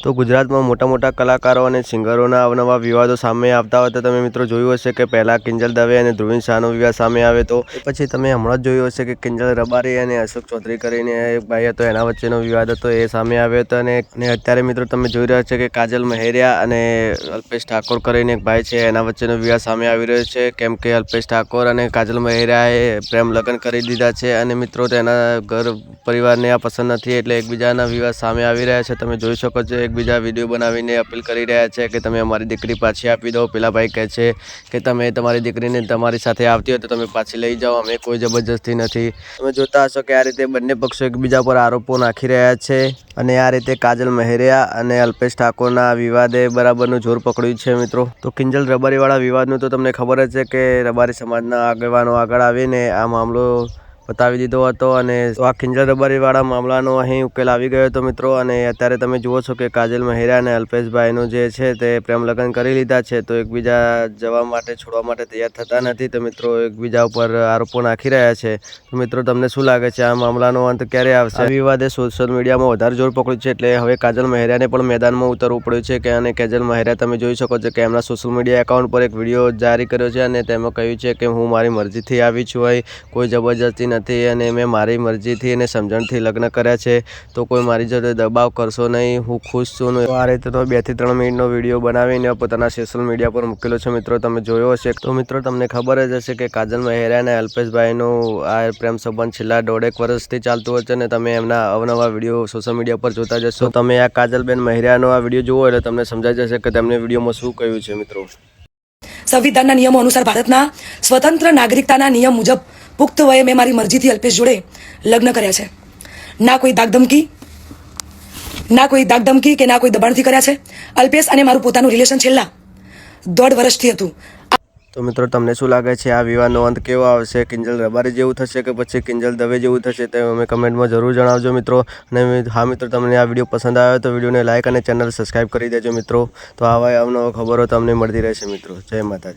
તો ગુજરાતમાં મોટા મોટા કલાકારો અને સિંગરોના અવનવા વિવાદો સામે આવતા હોય તો તમે મિત્રો જોયું હશે કે પહેલાં કિંજલ દવે અને ધ્રુવીન શાહનો વિવાદ સામે આવે તો પછી તમે હમણાં જ જોયું હશે કે કિંજલ રબારી અને અશોક ચૌધરી કરીને એક ભાઈ હતો એના વચ્ચેનો વિવાદ હતો એ સામે આવ્યો હતો અને અત્યારે મિત્રો તમે જોઈ રહ્યા છો કે કાજલ મહેરિયા અને અલ્પેશ ઠાકોર કરીને એક ભાઈ છે એના વચ્ચેનો વિવાદ સામે આવી રહ્યો છે કેમ કે અલ્પેશ ઠાકોર અને કાજલ મહેરિયાએ પ્રેમ લગ્ન કરી દીધા છે અને મિત્રો તેના ઘર પરિવારને આ પસંદ નથી એટલે એકબીજાના વિવાદ સામે આવી રહ્યા છે। તમે જોઈ શકો છો એકબીજા વિડીયો બનાવીને અપીલ કરી રહ્યા છે કે તમે અમારી દીકરી પાછી આપી દો। પેલા ભાઈ કહે છે કે તમે તમારી દીકરીને તમારી સાથે આવતી હોય તો તમે પાછી લઈ જાઓ, અમે કોઈ જબરજસ્તી નથી। તમે જોતા હશો કે આ રીતે બંને પક્ષો એકબીજા પર આરોપો નાખી રહ્યા છે અને આ રીતે કાજલ મહેરિયા અને અલ્પેશ ઠાકોરના વિવાદે બરાબરનું જોર પકડ્યું છે મિત્રો। તો કિંજલ રબારીવાળા વિવાદનું તો તમને ખબર જ છે કે રબારી સમાજના આગેવાનો આગળ આવીને આ મામલો બતાવી દીધો હતો અને આ કિંજલ રબારીવાળા મામલાનો અહીં ઉકેલ આવી ગયો હતો મિત્રો। અને અત્યારે તમે જુઓ છો કે કાજલ મહેરિયા અને અલ્પેશભાઈનું જે છે તે પ્રેમ લગ્ન કરી લીધા છે તો એકબીજા જવા માટે છોડવા માટે તૈયાર થતા નથી તો મિત્રો એકબીજા ઉપર આરોપો નાખી રહ્યા છે। તો મિત્રો તમને શું લાગે છે આ મામલાનો અંત ક્યારે આવશે? આ વિવાદે સોશિયલ મીડિયામાં વધારે જોર પકડ્યું છે એટલે હવે કાજલ મહેરિયાને પણ મેદાનમાં ઉતરવું પડ્યું છે કે અને કાજલ મહેરિયા તમે જોઈ શકો છો કે એમના સોશિયલ મીડિયા એકાઉન્ટ પર એક વિડીયો જારી કર્યો છે અને તેમાં કહ્યું છે કે હું મારી મરજીથી આવી છું, અહીં કોઈ જબરજસ્તી નથી અને મેં મારી મરજીથી અને સમજણથી લગ્ન કર્યા છે તો કોઈ મારી જોડે દબાવ કરશો નહીં, હું ખુશ છું। તો આ રીતે તો 2 થી 3 મિનિટનો વિડીયો બનાવીને પોતાના સોશિયલ મીડિયા પર મૂકેલો છે મિત્રો, તમે જોયો હશે। તો મિત્રો તમને ખબર જ હશે કે કાજલ મહેરિયા અને અલ્પેશભાઈનો આ પ્રેમ સંબંધ છેલ્લા 1.5 વર્ષથી ચાલતું હોય છે અને તમે એમના અવનવા વિડીયો સોશિયલ મીડિયા પર જોતા જશો। તમે આ કાજલબેન મહેરિયાનો આ વિડીયો જુઓ એટલે તમને સમજાઈ જશે કે તેમને વિડીયોમાં શું કહ્યું છે મિત્રો। સંવિધાનના નિયમો અનુસાર ભારતના સ્વતંત્ર નાગરિકતાના નિયમ મુજબ પુખ્ત વયે મેં મારી મરજીથી અલ્પેશ જોડે લગ્ન કર્યા છે। ના કોઈ દાગધમકી કે ના કોઈ દબાણથી કર્યા છે। અલ્પેશ અને મારું પોતાનું રિલેશન છેલ્લા 1.5 વર્ષથી હતું। તો મિત્રો તમને શું લાગે છે આ વિવાદનો અંત કેવો આવશે? કિંજલ રબારી જેવું થશે કે પછી કિંજલ દવે જેવું થશે તે અમે કમેન્ટમાં જરૂર જણાવજો મિત્રો। અને હા મિત્રો તમને આ વિડીયો પસંદ આવ્યો તો વિડીયોને લાઇક અને ચેનલ સબસ્ક્રાઈબ કરી દેજો મિત્રો। તો આવા અવનવા ખબરો તમને મળતી રહેશે મિત્રો। જય માતાજી।